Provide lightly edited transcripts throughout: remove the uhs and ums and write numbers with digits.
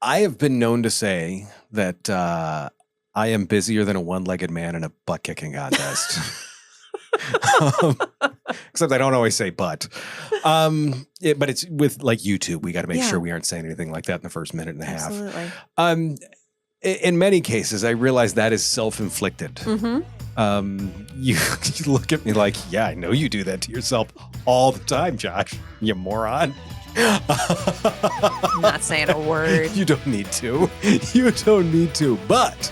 I have been known to say that I am busier than a one-legged man in a butt-kicking contest. Except I don't always say but. But it's with like YouTube. We got to make sure we aren't saying anything like that in the first minute and a half. Absolutely. In many cases, I realize that is self-inflicted. You look at me like, yeah, I know you do that to yourself all the time, Josh, you moron. I'm not saying a word. You don't need to. You don't need to. But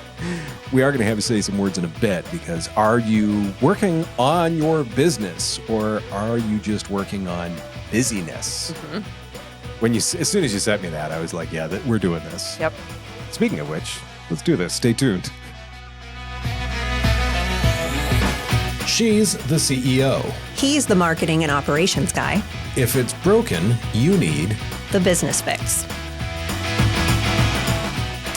we are going to have to say some words in a bit, because are you working on your business, or are you just working on busyness? As soon as you sent me that, I was like, yeah, we're doing this. Yep. Speaking of which, let's do this. Stay tuned. She's the CEO. He's the marketing and operations guy. If it's broken, you need the business fix.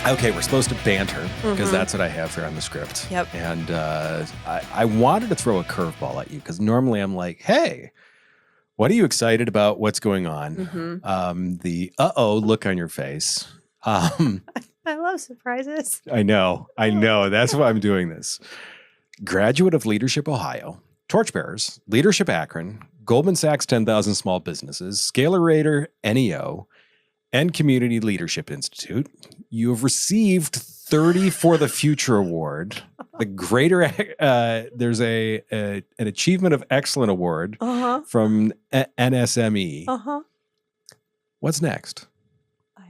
Okay, we're supposed to banter, because that's what I have here on the script. Yep. And I wanted to throw a curveball at you, because normally I'm like, hey, what are you excited about? What's going on? The look on your face. I love surprises. I know. That's why I'm doing this. Graduate of Leadership Ohio, Torchbearers, Leadership Akron, Goldman Sachs 10,000 Small Businesses, Scalerator NEO, and Community Leadership Institute. You have received 30 for the Future Award. The greater there's an Achievement of Excellent Award from NSME. What's next? I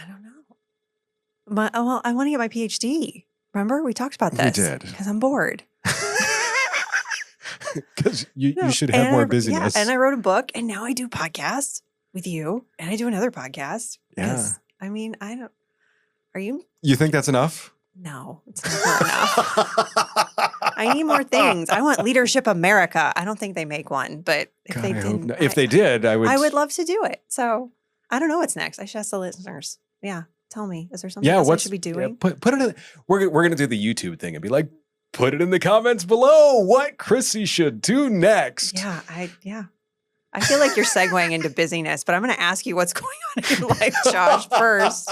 don't know. I want to get my PhD. Remember, we talked about this. We did. Because I'm bored. Because you should have more busyness. Yeah, and I wrote a book, and now I do podcasts with you, and I do another podcast. Yeah. I mean, I don't. Are you? You think that's enough? No, it's not enough. I need more things. I want Leadership America. I don't think they make one, but if they did, if they did, I would. I would love to do it. So I don't know what's next. I should ask the listeners. Yeah, tell me. Is there something else I should be doing? Yeah, put it in. We're gonna do the YouTube thing and be like, put it in the comments below what Chrissy should do next. Yeah, I feel like you're segueing into busyness, but I'm going to ask you what's going on in your life, Josh, first,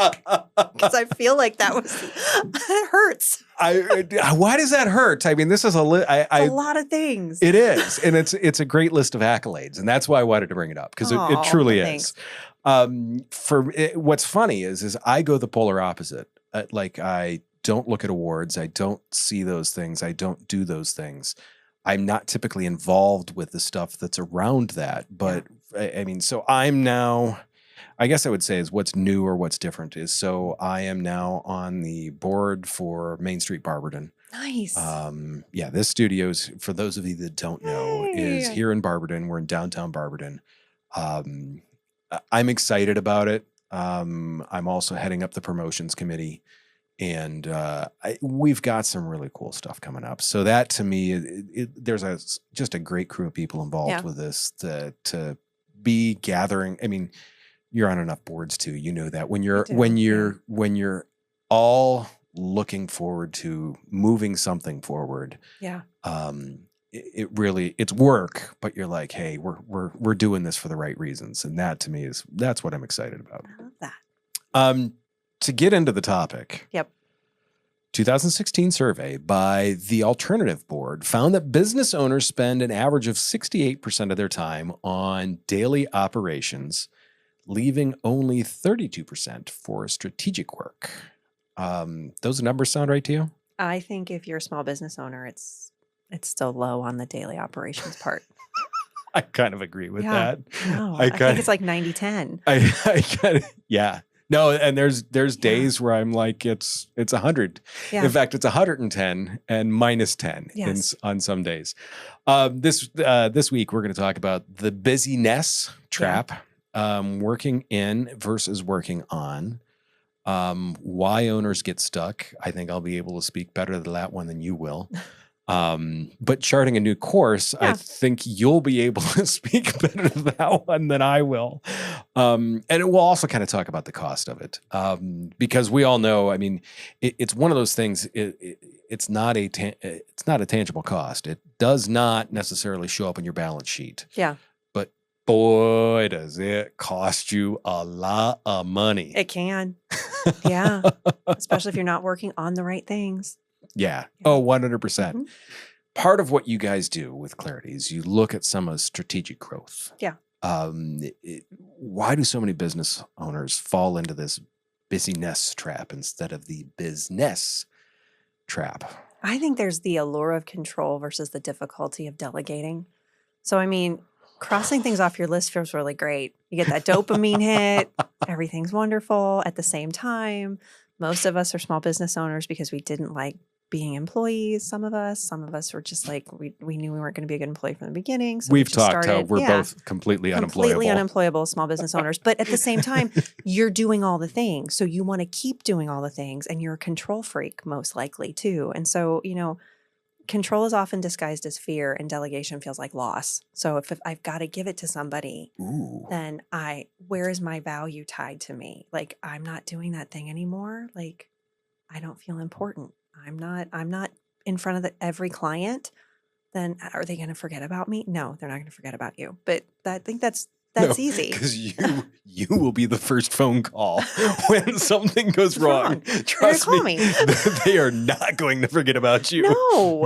because I feel like it hurts. Why does that hurt? I mean, this is a lot of things. It is, and it's a great list of accolades, and that's why I wanted to bring it up, because it truly is. What's funny is I go the polar opposite. I don't look at awards. I don't see those things. I don't do those things. I'm not typically involved with the stuff that's around that. But I mean, so I'm now, I guess I would say is what's new or what's different is, so I am now on the board for Main Street Barberton. Nice. This studio's, for those of you that don't know, is here in Barberton. We're in downtown Barberton. I'm excited about it. I'm also heading up the promotions committee. And we've got some really cool stuff coming up. So that, to me, there's just a great crew of people involved with this to be gathering. I mean, you're on enough boards too. You know that when you're all looking forward to moving something forward. Yeah. It's work, but you're like, hey, we're doing this for the right reasons, and that to me that's what I'm excited about. I love that. To get into the topic, 2016 survey by the Alternative Board found that business owners spend an average of 68% of their time on daily operations, leaving only 32% for strategic work. Those numbers sound right to you? I think if you're a small business owner, it's still low on the daily operations part. I kind of agree with that. No, I think it's like 90-10. I kind of, No, and there's days where I'm like, it's 100. Yeah. In fact, it's 110 and minus 10 on some days. This week, we're going to talk about the busyness trap, working in versus working on, why owners get stuck. I think I'll be able to speak better to that one than you will. But charting a new course, I think you'll be able to speak better to that one than I will. And it will also kind of talk about the cost of it. Because we all know, I mean, it's one of those things, it's not a tangible cost. It does not necessarily show up on your balance sheet. Yeah. But boy, does it cost you a lot of money. It can. Yeah. Especially if you're not working on the right things. Yeah. Oh, 100%. Part of what you guys do with Clarity is you look at some of strategic growth. Yeah. Why do so many business owners fall into this busyness trap instead of the business trap? I think there's the allure of control versus the difficulty of delegating. So, I mean, crossing things off your list feels really great. You get that dopamine hit. Everything's wonderful. At the same time, most of us are small business owners because we didn't like being employees. Some of us were just like, we knew we weren't going to be a good employee from the beginning. So we've talked how we're both completely unemployable small business owners. But at the same time, you're doing all the things. So you want to keep doing all the things, and you're a control freak most likely too. And so, control is often disguised as fear, and delegation feels like loss. So if I've got to give it to somebody, then where is my value tied to me? Like, I'm not doing that thing anymore. Like, I don't feel important. I'm not in front of every client. Then are they going to forget about me? No, they're not going to forget about you. But I think that's easy. Because you will be the first phone call when something goes wrong. Trust me, they are not going to forget about you.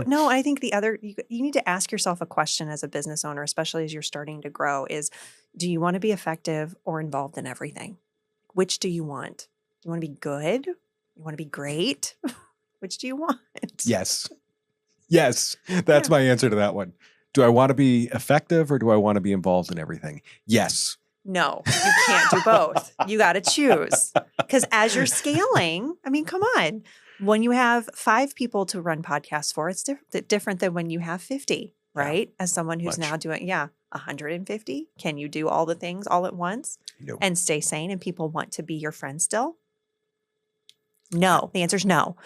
No. I think you need to ask yourself a question as a business owner, especially as you're starting to grow, is do you want to be effective or involved in everything? Which do you want? Do you want to be good? You want to be great? Which do you want? Yes. That's my answer to that one. Do I want to be effective or do I want to be involved in everything? Yes. No, you can't do both. You got to choose. Because as you're scaling, I mean, come on. When you have 5 people to run podcasts for, it's different than when you have 50, right? As someone who's now doing, 150. Can you do all the things all at once and stay sane and people want to be your friend still? No. The answer is no.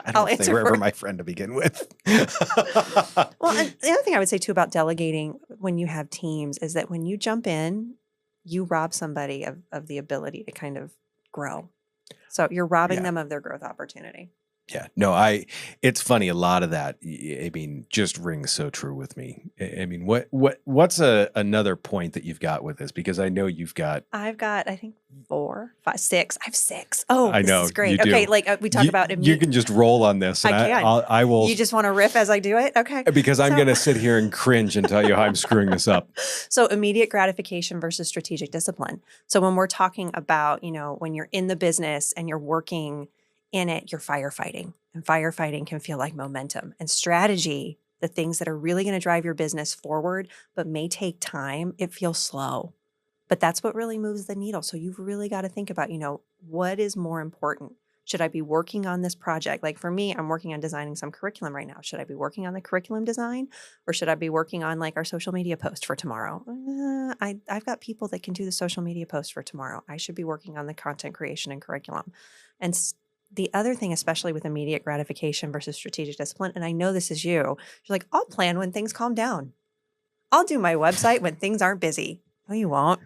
I don't think they were ever my friend to begin with. Well, and the other thing I would say too about delegating when you have teams is that when you jump in, you rob somebody of the ability to kind of grow. So you're robbing them of their growth opportunity. Yeah, no, it's funny. A lot of that, I mean, just rings so true with me. I mean, what's another point that you've got with this? Because I know I've got, I think 4, 5, 6. I have 6. Oh, I know. This is great. Okay. Like we talk about you can just roll on this. And I will. You just want to riff as I do it? Okay. Because I'm going to sit here and cringe and tell you how I'm screwing this up. So immediate gratification versus strategic discipline. So when we're talking about, when you're in the business and you're working in it, you're firefighting, and firefighting can feel like momentum. And strategy, the things that are really going to drive your business forward, but may take time, it feels slow. But that's what really moves the needle. So you've really got to think about, what is more important? Should I be working on this project? Like for me, I'm working on designing some curriculum right now. Should I be working on the curriculum design, or should I be working on like our social media post for tomorrow? I've got people that can do the social media post for tomorrow. I should be working on the content creation and curriculum. And the other thing, especially with immediate gratification versus strategic discipline, and I know this is you're like, I'll plan when things calm down. I'll do my website when things aren't busy. No, you won't.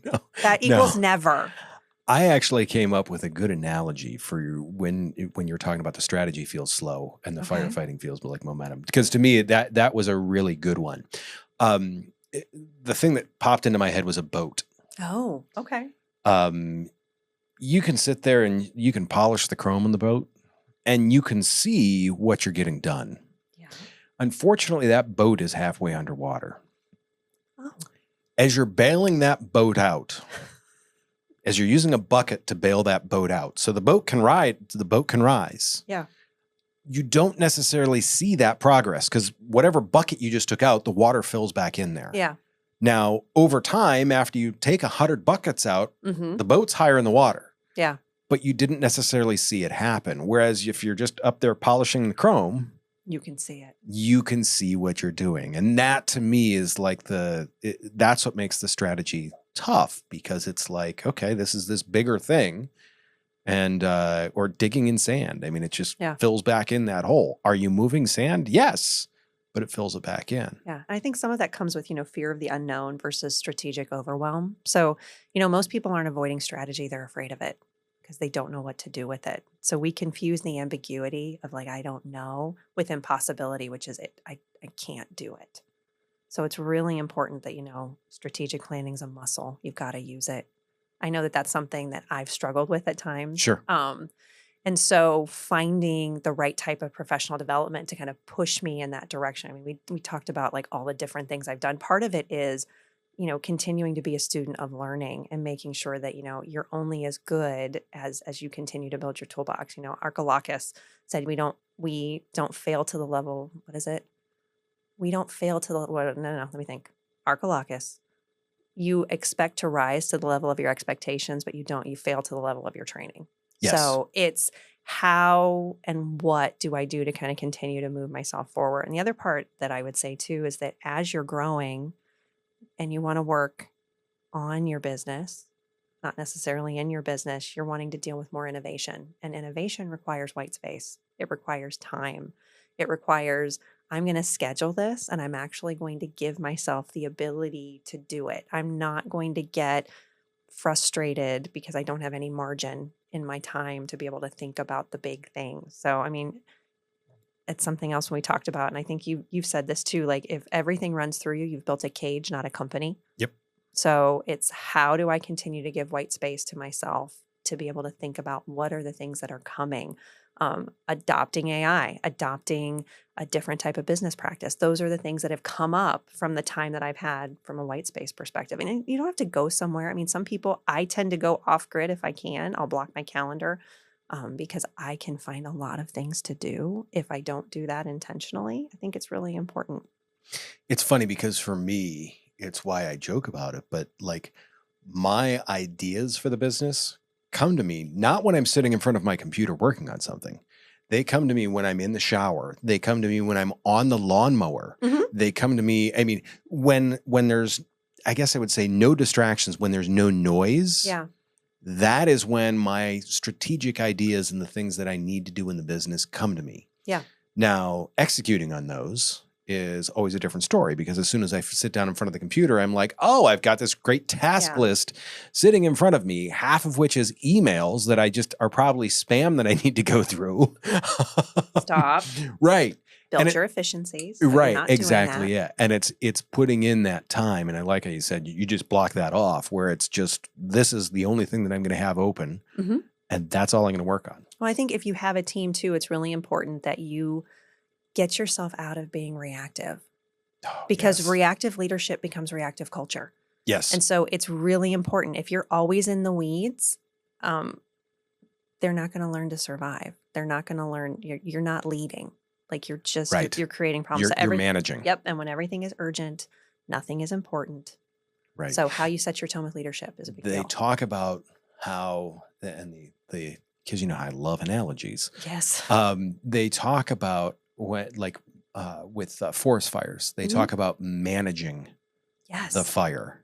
No, that equals never. I actually came up with a good analogy for you when you're talking about the strategy feels slow and the firefighting feels like momentum. Because to me, that was a really good one. The thing that popped into my head was a boat. Oh, okay. You can sit there and you can polish the chrome on the boat and you can see what you're getting done. Yeah. Unfortunately, that boat is halfway underwater. Oh. As you're bailing that boat out, as you're using a bucket to bail that boat out, so the boat can rise. Yeah. You don't necessarily see that progress because whatever bucket you just took out, the water fills back in there. Yeah. Now, over time, after you take 100 buckets out, the boat's higher in the water. Yeah. But you didn't necessarily see it happen. Whereas if you're just up there polishing the chrome, you can see it. You can see what you're doing. And that to me is like that's what makes the strategy tough, because it's like, okay, this is this bigger thing, and or digging in sand. I mean, it just fills back in that hole. Are you moving sand? Yes. But it fills it back in. Yeah. And I think some of that comes with, fear of the unknown versus strategic overwhelm. So, most people aren't avoiding strategy. They're afraid of it because they don't know what to do with it. So we confuse the ambiguity of like, I don't know, with impossibility, which is I can't do it. So it's really important that, strategic planning is a muscle. You've got to use it. I know that that's something that I've struggled with at times. Sure. And so finding the right type of professional development to kind of push me in that direction. I mean, we talked about like all the different things I've done. Part of it is, continuing to be a student of learning and making sure that, you're only as good as you continue to build your toolbox. Archelaus said we don't fail to the level, what is it? We don't fail to the, no, let me think. Archelaus, you expect to rise to the level of your expectations, but you fail to the level of your training. Yes. So it's how and what do I do to kind of continue to move myself forward? And the other part that I would say too is that as you're growing and you want to work on your business, not necessarily in your business, you're wanting to deal with more innovation. And innovation requires white space. It requires time. It requires, I'm going to schedule this and I'm actually going to give myself the ability to do it. I'm not going to get frustrated because I don't have any margin in my time to be able to think about the big things. So, I mean, it's something else when we talked about, and I think you've said this too, like if everything runs through you, you've built a cage, not a company. Yep. So it's how do I continue to give white space to myself to be able to think about what are the things that are coming? Adopting AI, adopting a different type of business practice. Those are the things that have come up from the time that I've had from a white space perspective. And you don't have to go somewhere. I mean, some people, I tend to go off grid if I can. I'll block my calendar because I can find a lot of things to do if I don't do that intentionally. I think it's really important. It's funny because for me, it's why I joke about it, but like my ideas for the business come to me not when I'm sitting in front of my computer working on something. They come to me when I'm in the shower. They come to me when I'm on the lawnmower. Mm-hmm. They come to me, I mean, when there's, I guess I would say no distractions, when there's no noise. Yeah. That is when my strategic ideas and the things that I need to do in the business come to me. Yeah. Now, executing on those is always a different story because as soon as I sit down in front of the computer, I'm like, oh, I've got this great task list sitting in front of me, half of which is emails that I just are probably spam that I need to go through. Stop. Right. Build your efficiencies. Right. Exactly. Yeah. And it's putting in that time. And I like how you said, you just block that off where it's just, this is the only thing that I'm going to have open. Mm-hmm. And that's all I'm going to work on. Well, I think if you have a team too, it's really important that you get yourself out of being reactive because reactive leadership becomes reactive culture. Yes. And so it's really important. If you're always in the weeds, they're not going to learn to survive. They're not going to learn. You're not leading. Like you're just, you're creating problems. You're managing. Yep. And when everything is urgent, nothing is important. Right. So how you set your tone with leadership is a big deal. They talk about how, and the because you know how I love analogies. Yes. They talk about with forest fires, they talk about managing the fire.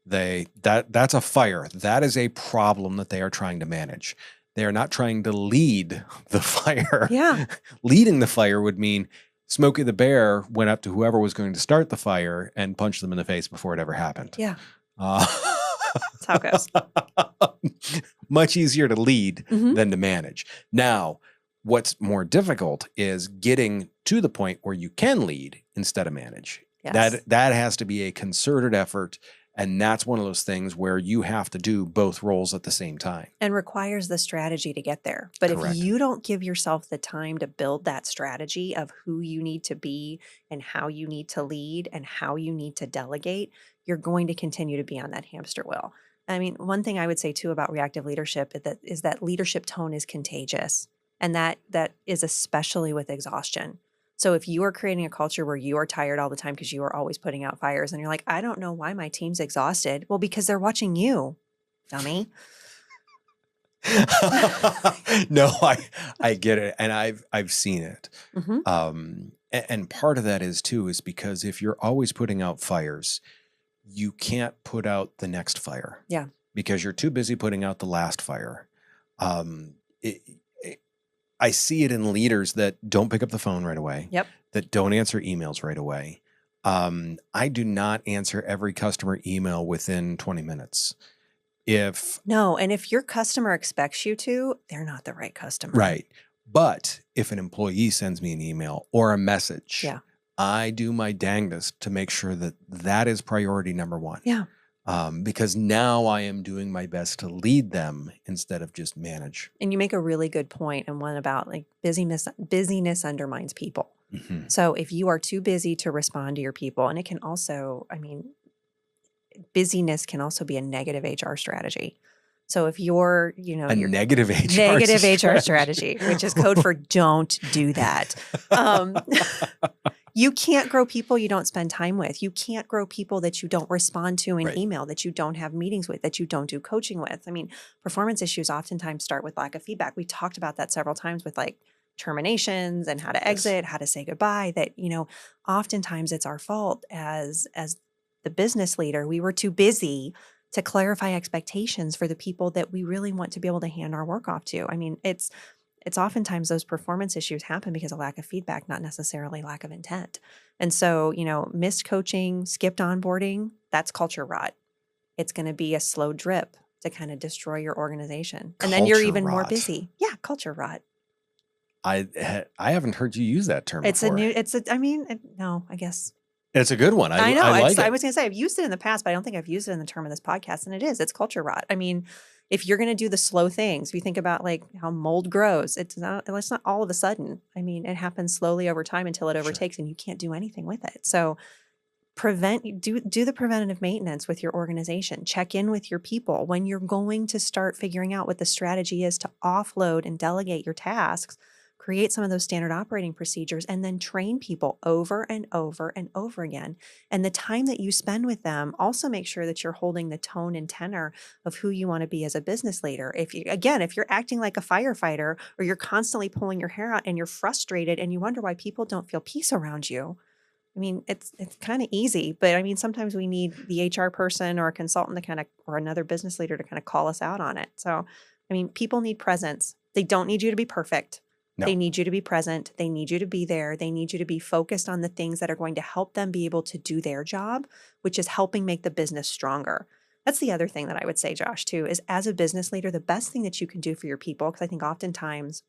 That's a fire. That is a problem that they are trying to manage. They are not trying to lead the fire. Yeah. Leading the fire would mean Smokey the Bear went up to whoever was going to start the fire and punched them in the face before it ever happened. Yeah. That's how it goes. Much easier to lead than to manage. Now, what's more difficult is getting to the point where you can lead instead of manage. Yes. That has to be a concerted effort. And that's one of those things where you have to do both roles at the same time. And requires the strategy to get there. But Correct. If you don't give yourself the time to build that strategy of who you need to be and how you need to lead and how you need to delegate, you're going to continue to be on that hamster wheel. I mean, one thing I would say too about reactive leadership is that leadership tone is contagious. And that is especially with exhaustion. So if you are creating a culture where you are tired all the time because you are always putting out fires and you're like, I don't know why my team's exhausted. Well, because they're watching you, dummy. No, I get it. And I've seen it. And part of that is because if you're always putting out fires, you can't put out the next fire. Yeah. Because you're too busy putting out the last fire. I see it in leaders that don't pick up the phone right away. Yep. That don't answer emails right away. I do not answer every customer email within 20 minutes. And if your customer expects you to, they're not the right customer. Right. But if an employee sends me an email or a message, I do my dangest to make sure that that is priority number one. Yeah. Because now I am doing my best to lead them instead of just manage. And you make a really good point, and one about like busyness undermines people. Mm-hmm. So if you are too busy to respond to your people, and it can also, busyness can also be a negative HR strategy. So if you're, a negative HR strategy, which is code for don't do that. You can't grow people you don't spend time with. You can't grow people that you don't respond to in email, that you don't have meetings with, that you don't do coaching with. Performance issues oftentimes start with lack of feedback. We talked about that several times with like terminations and how to exit, how to say goodbye, that, oftentimes it's our fault as the business leader. We were too busy to clarify expectations for the people that we really want to be able to hand our work off to. It's oftentimes those performance issues happen because of lack of feedback, not necessarily lack of intent. And so, missed coaching, skipped onboarding, that's culture rot. It's going to be a slow drip to kind of destroy your organization. And then you're even more busy. Yeah, culture rot. I haven't heard you use that term before. No, I guess. It's a good one. I know. I like it. I was going to say I've used it in the past, but I don't think I've used it in the term of this podcast. And it's culture rot. If you're going to do the slow things, if you think about like how mold grows, it's not all of a sudden. It happens slowly over time until it overtakes and you can't do anything with it. So do the preventative maintenance with your organization. Check in with your people when you're going to start figuring out what the strategy is to offload and delegate your tasks. Create some of those standard operating procedures and then train people over and over and over again. And the time that you spend with them, also make sure that you're holding the tone and tenor of who you want to be as a business leader. If you're acting like a firefighter or you're constantly pulling your hair out and you're frustrated and you wonder why people don't feel peace around you, it's kind of easy, but sometimes we need the HR person or a consultant or another business leader to kind of call us out on it. So, people need presence. They don't need you to be perfect. No. They need you to be present. They need you to be there. They need you to be focused on the things that are going to help them be able to do their job, which is helping make the business stronger. That's the other thing that I would say, Josh, too, is as a business leader, the best thing that you can do for your people, because I think oftentimes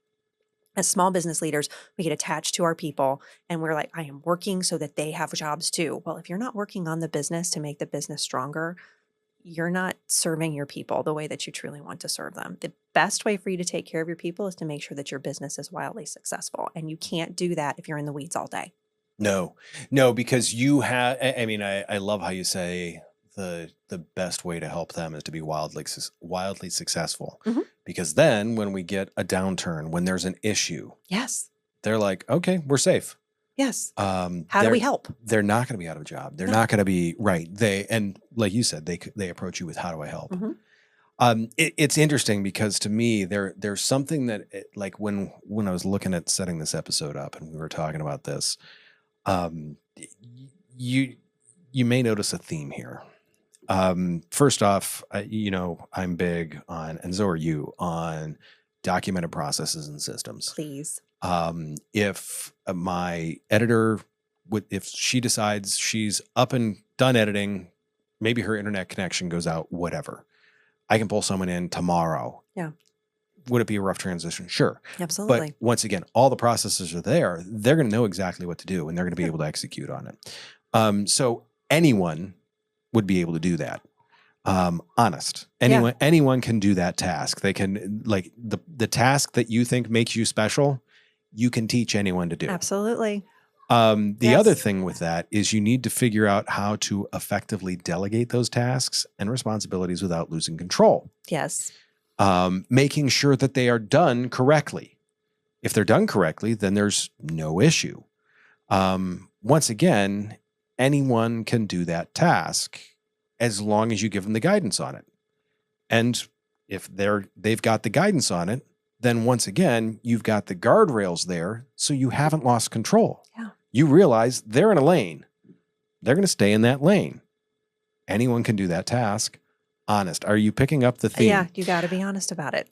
as small business leaders, we get attached to our people and we're like, I am working so that they have jobs too. Well, if you're not working on the business to make the business stronger, you're not serving your people the way that you truly want to serve them. The best way for you to take care of your people is to make sure that your business is wildly successful. And you can't do that if you're in the weeds all day. No, because you have, I love how you say the best way to help them is to be wildly successful. Mm-hmm. Because then when we get a downturn, when there's an issue, yes, they're like, okay, we're safe. Yes. How do we help? They're not going to be out of a job. They're not going to be right. And like you said, they approach you with how do I help? Mm-hmm. It's interesting because to me, there's something that like when I was looking at setting this episode up and we were talking about this, you may notice a theme here. First off, I'm big on, and so are you, on documented processes and systems. Please. If my editor if she decides she's up and done editing, maybe her internet connection goes out, whatever, I can pull someone in tomorrow. Yeah. Would it be a rough transition? Sure. Absolutely. But once again, all the processes are there. They're going to know exactly what to do and they're going to be able to execute on it. So anyone would be able to do that. Honest. Anyone can do that task. They can, like the task that you think makes you special, you can teach anyone to do. Absolutely. The other thing with that is you need to figure out how to effectively delegate those tasks and responsibilities without losing control. Yes. Making sure that they are done correctly. If they're done correctly, then there's no issue. Once again, anyone can do that task as long as you give them the guidance on it. And if they've got the guidance on it, then once again, you've got the guardrails there, so you haven't lost control. Yeah. You realize they're in a lane. They're going to stay in that lane. Anyone can do that task. Honest. Are you picking up the theme? Yeah, you got to be honest about it.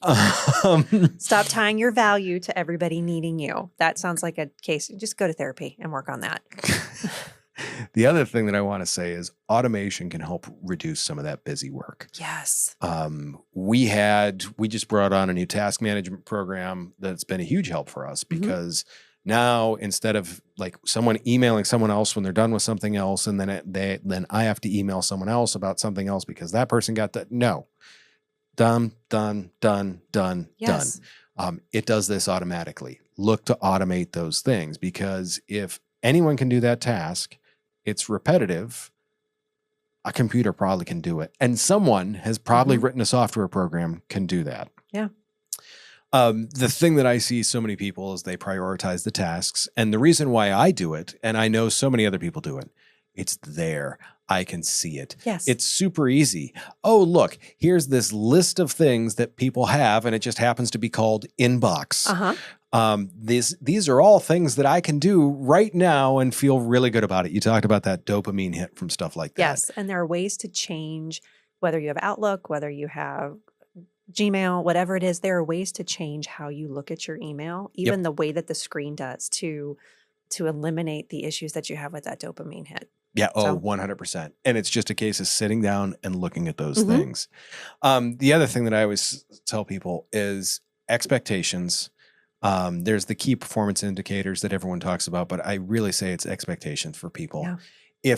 Stop tying your value to everybody needing you. That sounds like a case. Just go to therapy and work on that. The other thing that I want to say is automation can help reduce some of that busy work. Yes. We just brought on a new task management program that's been a huge help for us because Now, instead of like someone emailing someone else when they're done with something else, and then I have to email someone else about something else because that person got that. No, done. Yes. It does this automatically. Look to automate those things, because if anyone can do that task, it's repetitive. A computer probably can do it. And someone has probably written a software program can do that. Yeah. The thing that I see so many people is they prioritize the tasks. And the reason why I do it, and I know so many other people do it, it's there. I can see it. Yes. It's super easy. Oh, look, here's this list of things that people have, and it just happens to be called inbox. These are all things that I can do right now and feel really good about it. You talked about that dopamine hit from stuff like that. Yes. And there are ways to change, whether you have Outlook, whether you have Gmail, whatever it is, there are ways to change how you look at your email, even the way that the screen does, to eliminate the issues that you have with that dopamine hit. Yeah. Oh, 100%. And it's just a case of sitting down and looking at those things. The other thing that I always tell people is expectations. There's the key performance indicators that everyone talks about, but I really say it's expectations for people. Yeah.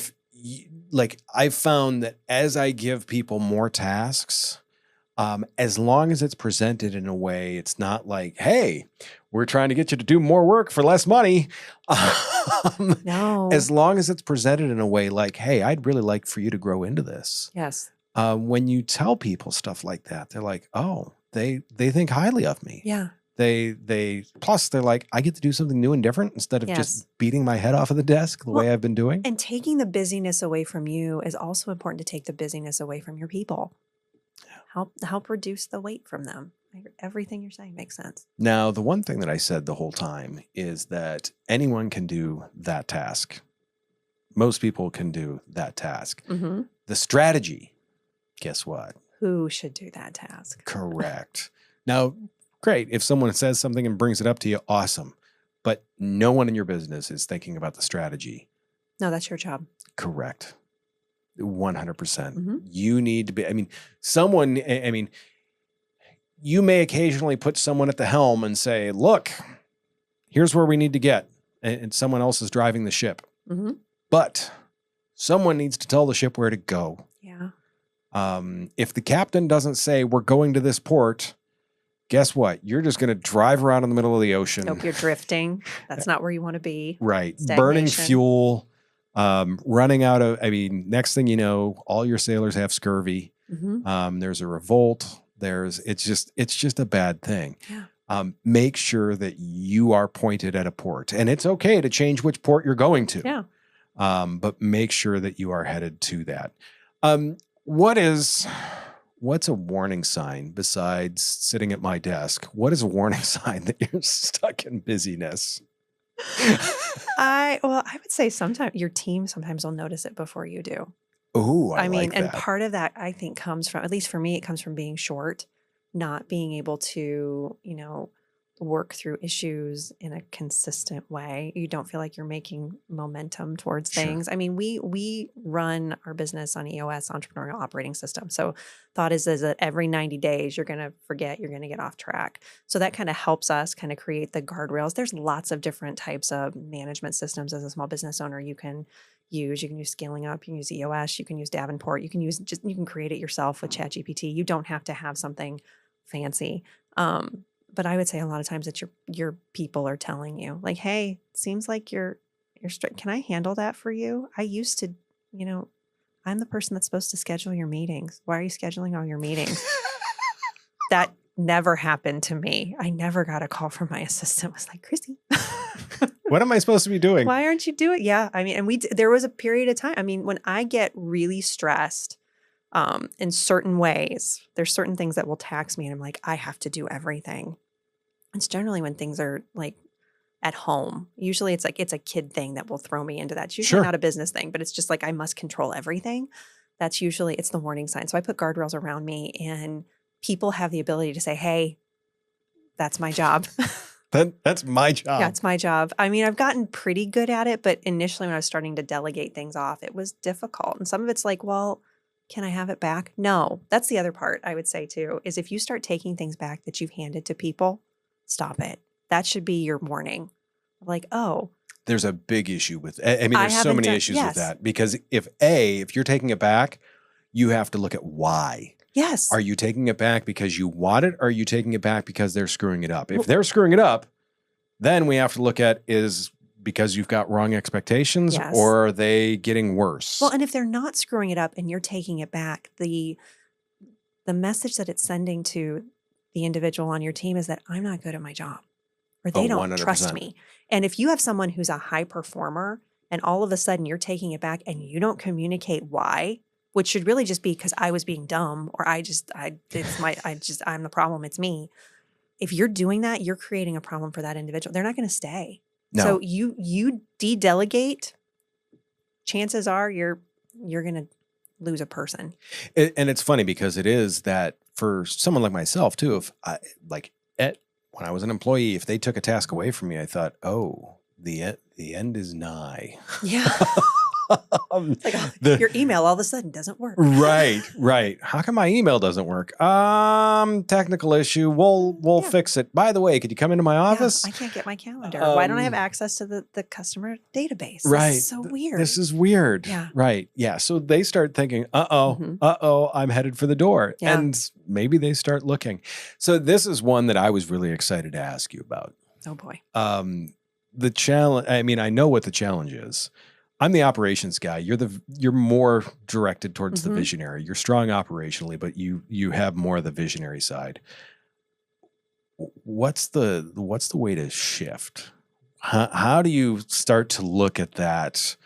Like I've found that as I give people more tasks, as long as it's presented in a way, it's not like, hey, we're trying to get you to do more work for less money. No. As long as it's presented in a way like, hey, I'd really like for you to grow into this. Yes. When you tell people stuff like that, they're like, oh, they think highly of me. Yeah. Plus they're like, I get to do something new and different instead of just beating my head off of the desk the way I've been doing. And taking the busyness away from you is also important to take the busyness away from your people. Help reduce the weight from them. Everything you're saying makes sense. Now, the one thing that I said the whole time is that anyone can do that task. Most people can do that task. The strategy, guess what? Who should do that task? Correct. Now, great. If someone says something and brings it up to you, awesome. But no one in your business is thinking about the strategy. No, that's your job. Correct. 100%. You need to be, you may occasionally put someone at the helm and say, look, here's where we need to get. And someone else is driving the ship. But someone needs to tell the ship where to go. Yeah. If the captain doesn't say, we're going to this port, guess what? You're just going to drive around in the middle of the ocean. Nope, you're drifting. That's not where you want to be. Right. Stagnation. Burning fuel. Running out of, next thing you know, all your sailors have scurvy. There's a revolt. It's just a bad thing. Yeah. Make sure that you are pointed at a port, and it's okay to change which port you're going to. Yeah. But make sure that you are headed to that. What's a warning sign besides sitting at my desk? What is a warning sign that you're stuck in busyness? I would say sometimes your team sometimes will notice it before you do. Oh, and part of that I think comes from, at least for me, it comes from being short, not being able to, work through issues in a consistent way. You don't feel like you're making momentum towards things. Sure. We run our business on EOS, Entrepreneurial Operating System. So thought is that every 90 days, you're going to forget, you're going to get off track. So that kind of helps us kind of create the guardrails. There's lots of different types of management systems as a small business owner you can use. You can use Scaling Up, you can use EOS, you can use Davenport, you can create it yourself with ChatGPT. You don't have to have something fancy. But I would say a lot of times that your people are telling you, like, hey, it seems like you're strict. Can I handle that for you? I used to, I'm the person that's supposed to schedule your meetings. Why are you scheduling all your meetings? That never happened to me. I never got a call from my assistant. It was like, Chrissy, what am I supposed to be doing? Why aren't you doing? Yeah. There was a period of time. When I get really stressed, in certain ways, there's certain things that will tax me and I'm like, I have to do everything. It's generally when things are like at home. Usually it's a kid thing that will throw me into that. It's usually not a business thing, but it's just like I must control everything. It's the warning sign. So I put guardrails around me and people have the ability to say, hey, that's my job. That's my job. Yeah, it's my job. I've gotten pretty good at it, but initially when I was starting to delegate things off, it was difficult. And some of it's like, well, can I have it back? No. That's the other part I would say too, is if you start taking things back that you've handed to people, stop it. That should be your warning. Like, oh, there's a big issue with, I mean, there's so many issues with that, because if you're taking it back, you have to look at why. Yes. Are you taking it back because you want it? Or are you taking it back because they're screwing it up? If they're screwing it up, then we have to look at, is because you've got wrong expectations, or are they getting worse? Well, and if they're not screwing it up and you're taking it back, the message that it's sending to the individual on your team is that I'm not good at my job, or they don't 100%. trust me. And if you have someone who's a high performer and all of a sudden you're taking it back and you don't communicate why, which should really just be because I was being dumb, or I'm the problem, it's me. If you're doing that, you're creating a problem for that individual. They're not going to stay. No. So you de-delegate, chances are you're going to lose a person. And it's funny because it is that for someone like myself too, if I when I was an employee, if they took a task away from me, I thought, oh, the end is nigh. Yeah. Like your email all of a sudden doesn't work. Right. How come my email doesn't work? Technical issue. We'll fix it. By the way, could you come into my office? I can't get my calendar. Why don't I have access to the customer database? Right. This is so weird. This is weird. Yeah. Right. Yeah. So they start thinking, I'm headed for the door. Yeah. And maybe they start looking. So this is one that I was really excited to ask you about. Oh boy. The challenge, I mean, I know what the challenge is. I'm the operations guy. You're more directed towards the visionary. You're strong operationally, but you have more of the visionary side. What's the way to shift? How do you start to look at that?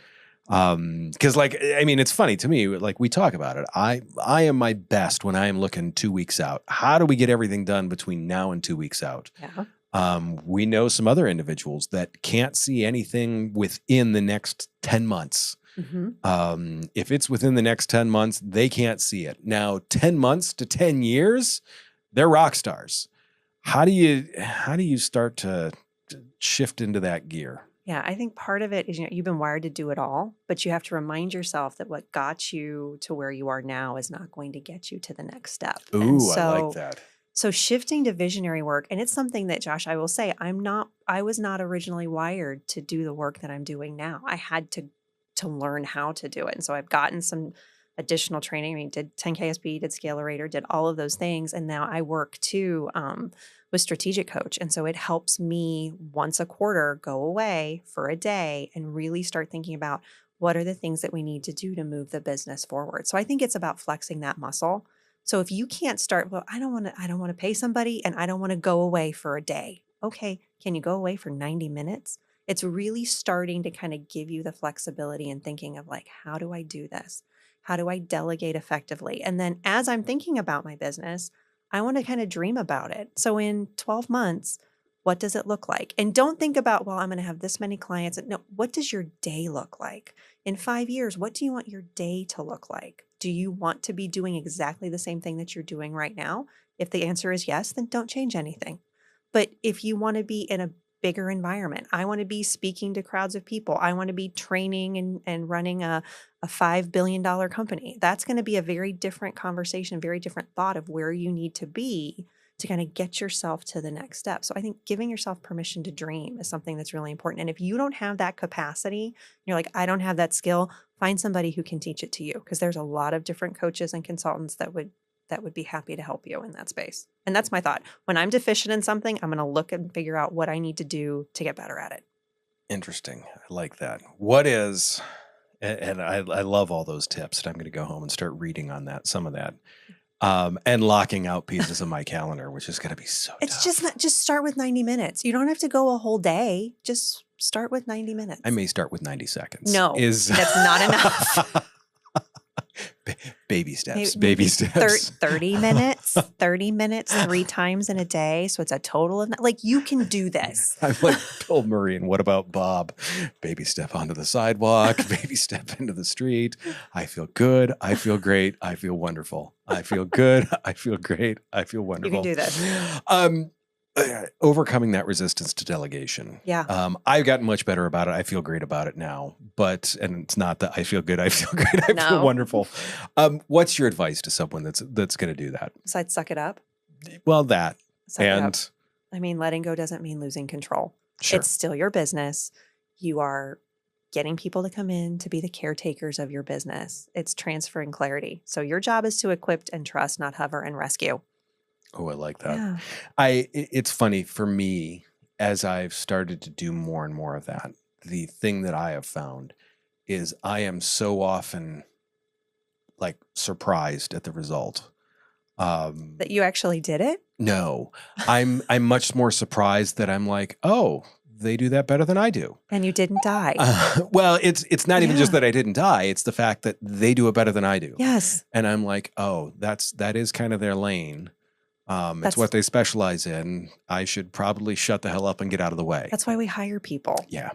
Because it's funny to me. Like, we talk about it. I am my best when I am looking 2 weeks out. How do we get everything done between now and 2 weeks out? Yeah. We know some other individuals that can't see anything within the next 10 months. If it's within the next 10 months, they can't see it. Now, 10 months to 10 years, they're rock stars. How do you start to shift into that gear? Yeah, I think part of it is, you've been wired to do it all, but you have to remind yourself that what got you to where you are now is not going to get you to the next step. Ooh, I like that. So shifting to visionary work, and it's something that, Josh, I will say, I was not originally wired to do the work that I'm doing now. I had to learn how to do it. And so I've gotten some additional training. I mean, did 10KSB, did Scalerator, did all of those things. And now I work too with Strategic Coach. And so it helps me once a quarter go away for a day and really start thinking about what are the things that we need to do to move the business forward. So I think it's about flexing that muscle. So if you can't start, well, I don't want to pay somebody and I don't want to go away for a day. Okay, can you go away for 90 minutes? It's really starting to kind of give you the flexibility and thinking of like, how do I do this? How do I delegate effectively? And then as I'm thinking about my business, I want to kind of dream about it. So in 12 months, what does it look like? And don't think about, well, I'm going to have this many clients. No, what does your day look like? In 5 years, what do you want your day to look like? Do you want to be doing exactly the same thing that you're doing right now? If the answer is yes, then don't change anything. But if you want to be in a bigger environment, I want to be speaking to crowds of people. I want to be training and running a $5 billion company. That's going to be a very different conversation, very different thought of where you need to be to kind of get yourself to the next step. So I think giving yourself permission to dream is something that's really important. And if you don't have that capacity, you're like, I don't have that skill, find somebody who can teach it to you, because there's a lot of different coaches and consultants that would be happy to help you in that space. And that's my thought. When I'm deficient in something, I'm going to look and figure out what I need to do to get better at it. Interesting. I like that. What is, and I love all those tips, and I'm going to go home and start reading on that, some of that. And locking out pieces of my calendar, which is going to be so It's tough. just start with 90 minutes. You don't have to go a whole day. Just start with 90 minutes. I may start with 90 seconds. No, that's not enough. Baby steps, Maybe baby steps. 30 minutes, 30 minutes, 3 times in a day. So it's a total of, like, you can do this. I'm like Bill Murray, and what about Bob? Baby step onto the sidewalk, baby step into the street. I feel good. I feel great. I feel wonderful. I feel good. I feel great. I feel wonderful. You can do this. Overcoming that resistance to delegation. Yeah. I've gotten much better about it. I feel great about it now, and it's not that I feel good. I feel great. I feel wonderful. What's your advice to someone that's going to do that? Besides suck it up. Well, that. Suck it up. I mean, letting go doesn't mean losing control. Sure. It's still your business. You are getting people to come in to be the caretakers of your business. It's transferring clarity. So your job is to equip and trust, not hover and rescue. Oh, I like that. Yeah. It's funny for me, as I've started to do more and more of that, the thing that I have found is I am so often like surprised at the result. That you actually did it? No, I'm much more surprised that I'm like, oh, they do that better than I do. And you didn't die. Well, it's not even just Yeah. that I didn't die. It's the fact that they do it better than I do. Yes. And I'm like, oh, that is kind of their lane. It's what they specialize in. I should probably shut the hell up and get out of the way. That's why we hire people. Yeah.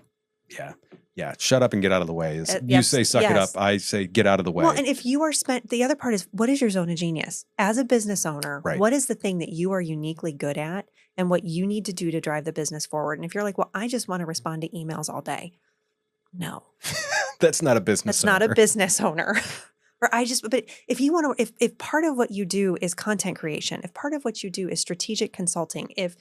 Shut up and get out of the way. You Yes, say suck it yes. up. I say get out of the way. Well, and if you are the other part is, what is your zone of genius? As a business owner, Right. what is the thing that you are uniquely good at and what you need to do to drive the business forward? And if you're like, well, I just want to respond to emails all day. No, That's not a business that's not owner. a business owner. But if you want to, if part of what you do is content creation, if part of what you do is strategic consulting, if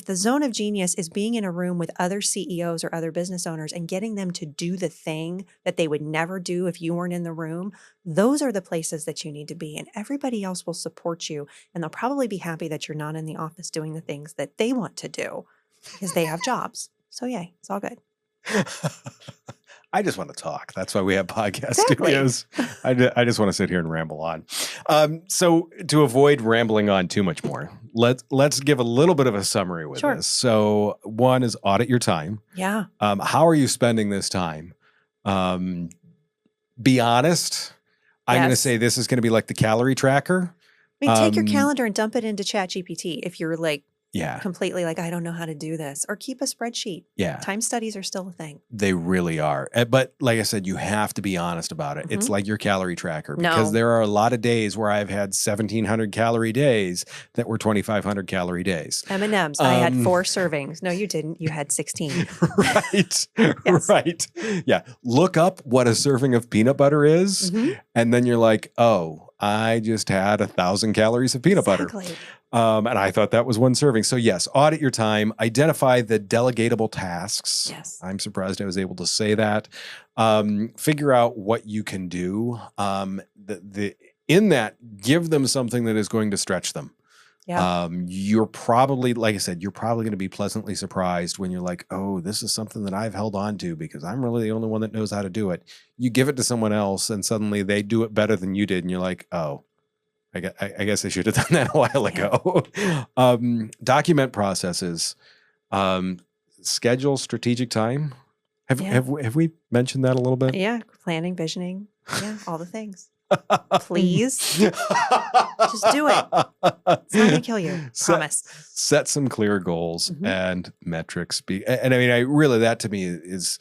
the zone of genius is being in a room with other CEOs or other business owners and getting them to do the thing that they would never do if you weren't in the room, those are the places that you need to be. And everybody else will support you. And they'll probably be happy that you're not in the office doing the things that they want to do because they have jobs. So yay, it's all good. I just want to talk. That's why we have podcast Exactly. studios. I just want to sit here and ramble on. So to avoid rambling on too much more, let's give a little bit of a summary with Sure. this. So one is audit your time. Yeah. How are you spending this time? Be honest. I'm going to Yes. say this is going to be like the calorie tracker. I mean, take your calendar and dump it into ChatGPT if you're like Yeah. completely like, I don't know how to do this, or keep a spreadsheet. Yeah. Time studies are still a thing. They really are. But like I said, you have to be honest about it. It's like your calorie tracker because No. there are a lot of days where I've had 1,700 calorie days that were 2,500 calorie days. M&Ms. I had 4 servings. No, you didn't. You had 16. Right. Yes. Right. Yeah. Look up what a serving of peanut butter is. Mhm. And then you're like, oh, I just had 1,000 calories of peanut butter. Exactly. And I thought that was one serving. So yes, audit your time, identify the delegatable tasks. Yes. I'm surprised I was able to say that. Figure out what you can do. In that, give them something that is going to stretch them. Yeah. You're probably, like I said, you're probably going to be pleasantly surprised when you're like, oh, this is something that I've held on to because I'm really the only one that knows how to do it. You give it to someone else and suddenly they do it better than you did. And you're like, oh, I guess I should have done that a while ago. Document processes, schedule strategic time. Have we mentioned that a little bit? Yeah. Planning, visioning. Yeah. All the things. Please. Just do it. It's not going to kill you. Promise. Set some clear goals and metrics. And I mean, that to me is,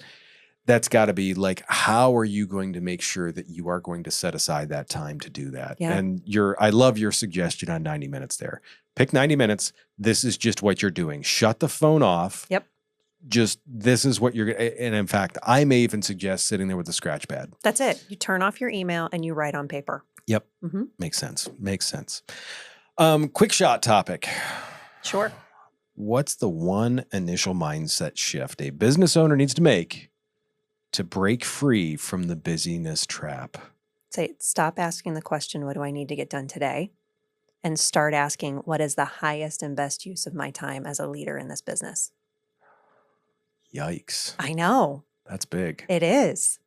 that's got to be like, how are you going to make sure that you are going to set aside that time to do that? Yeah. And I love your suggestion on 90 minutes there. Pick 90 minutes. This is just what you're doing. Shut the phone off. Yep. Just, this is what you're going to, and in fact, I may even suggest sitting there with a scratch pad. That's it. You turn off your email and you write on paper. Yep. Mm-hmm. Makes sense. Quick shot topic. Sure. What's the one initial mindset shift a business owner needs to make to break free from the busyness trap? Say, stop asking the question, what do I need to get done today? And start asking, what is the highest and best use of my time as a leader in this business? Yikes. I know. That's big. It is.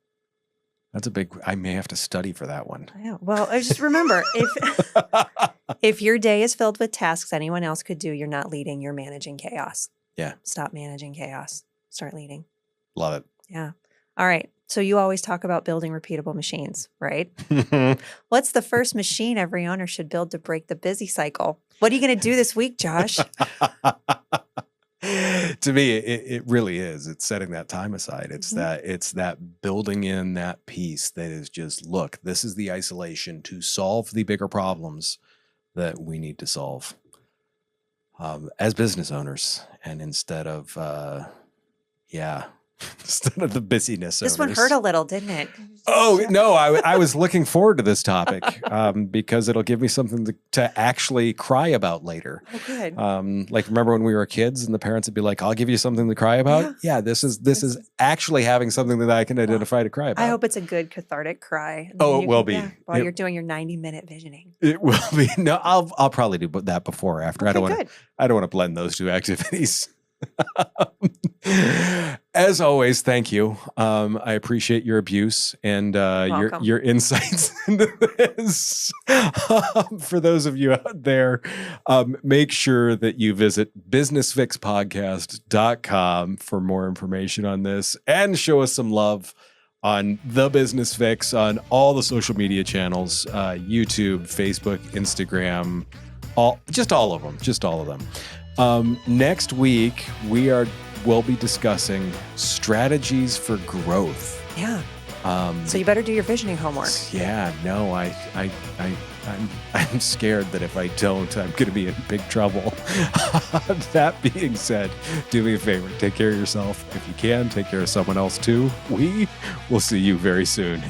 That's a big, I may have to study for that one. I know. Well, I just remember, if your day is filled with tasks anyone else could do, you're not leading, you're managing chaos. Yeah. Stop managing chaos. Start leading. Love it. Yeah. All right. So you always talk about building repeatable machines, right? What's the first machine every owner should build to break the busy cycle? What are you going to do this week, Josh? To me, it really is. It's setting that time aside. It's that building in that piece that is just, look, this is the isolation to solve the bigger problems that we need to solve as business owners. And instead of, instead of the busyness. This one hurt a little, didn't it? Oh, no, I was looking forward to this topic because it'll give me something to actually cry about later. Oh, good. Like, remember when we were kids and the parents would be like, I'll give you something to cry about? Yeah, this is actually having something that I can identify to cry about. I hope it's a good cathartic cry. Oh, it will be. While you're doing your 90-minute visioning. It will be. No, I'll probably do that before or after. Okay, I don't want to blend those two activities. As always, thank you. I appreciate your abuse and your insights into this. For those of you out there, make sure that you visit businessfixpodcast.com for more information on this and show us some love on The Business Fix on all the social media channels, YouTube, Facebook, Instagram, all of them. Next week, we'll be discussing strategies for growth. Yeah. So you better do your visioning homework. Yeah. No, I'm scared that if I don't, I'm going to be in big trouble. That being said, do me a favor, take care of yourself. If you can, take care of someone else too. We will see you very soon.